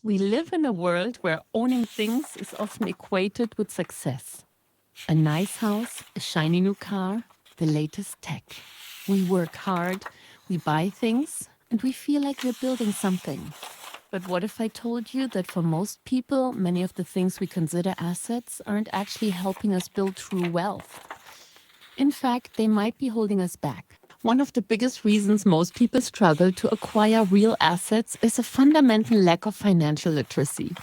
We live in a world where owning things is often equated with success. A nice house, a shiny new car, the latest tech. We work hard, we buy things, and we feel like we're building something. But what if I told you that for most people, many of the things we consider assets aren't actually helping us build true wealth? In fact, they might be holding us back. One of the biggest reasons most people struggle to acquire real assets is a fundamental lack of financial literacy.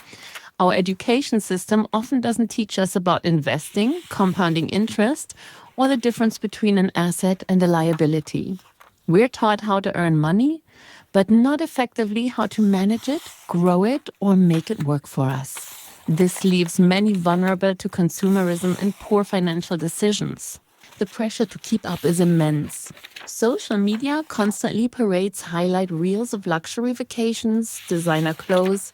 Our education system often doesn't teach us about investing, compounding interest, or the difference between an asset and a liability. We're taught how to earn money, but not effectively how to manage it, grow it, or make it work for us. This leaves many vulnerable to consumerism and poor financial decisions. The pressure to keep up is immense. Social media constantly parades highlight reels of luxury vacations, designer clothes,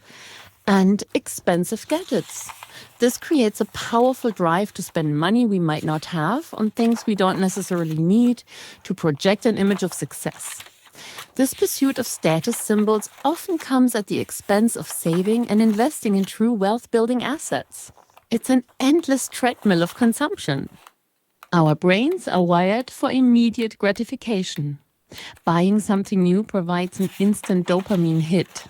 and expensive gadgets. This creates a powerful drive to spend money we might not have on things we don't necessarily need to project an image of success. This pursuit of status symbols often comes at the expense of saving and investing in true wealth building assets. It's an endless treadmill of consumption. Our brains are wired for immediate gratification. Buying something new provides an instant dopamine hit.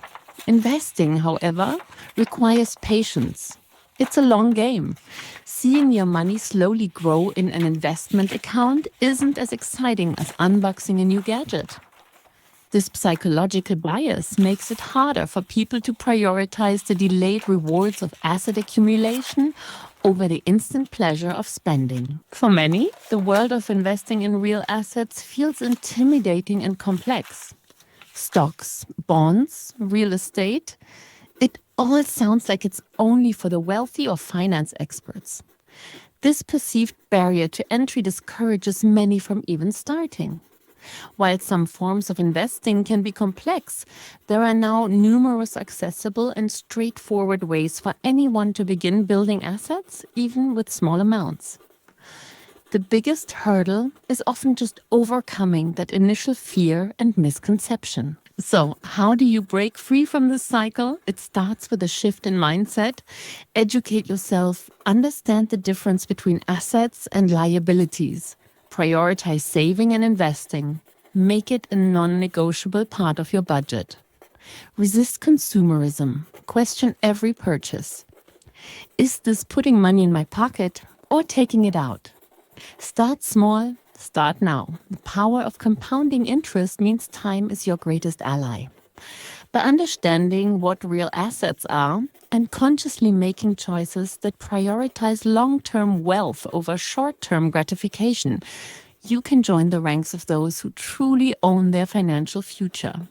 Investing, however, requires patience. It's a long game. Seeing your money slowly grow in an investment account isn't as exciting as unboxing a new gadget. This psychological bias makes it harder for people to prioritize the delayed rewards of asset accumulation over the instant pleasure of spending. For many, the world of investing in real assets feels intimidating and complex. Stocks, bonds, real estate, it all sounds like it's only for the wealthy or finance experts. This perceived barrier to entry discourages many from even starting. While some forms of investing can be complex, there are now numerous accessible and straightforward ways for anyone to begin building assets, even with small amounts. The biggest hurdle is often just overcoming that initial fear and misconception. So, how do you break free from this cycle? It starts with a shift in mindset. Educate yourself, understand the difference between assets and liabilities. Prioritize saving and investing. Make it a non negotiable part of your budget. Resist consumerism. Question every purchase. Is this putting money in my pocket or taking it out? Start small, start now. The power of compounding interest means time is your greatest ally. By understanding what real assets are and consciously making choices that prioritize long term wealth over short term gratification, you can join the ranks of those who truly own their financial future.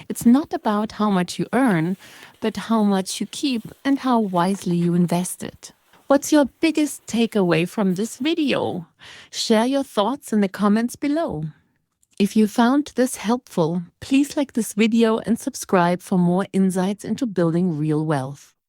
It's not about how much you earn, but how much you keep and how wisely you invest it. What's your biggest takeaway from this video? Share your thoughts in the comments below. If you found this helpful, please like this video and subscribe for more insights into building real wealth.